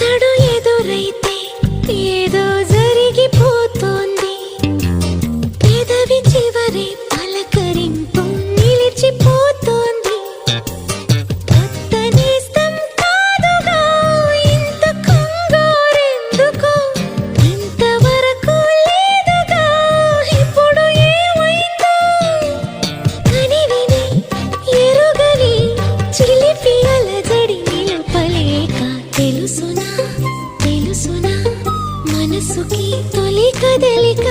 అతడు ఎదురైతే ఏదో జరిగిపోతోంది. పెదవి చివరి పలకరింపు నిలిచిపోతోంది. కొత్త నేస్తం కాదుగా ఇంత కంగారెందుకో, ఇంతవరకు లేదుగా ఇప్పుడు ఏమైందో. కనివిని ఎరుగని చిలిపి అలజడి నిలుపలేక తెలుసునా తెలుసునా మనసుకి తొలి కదలిక.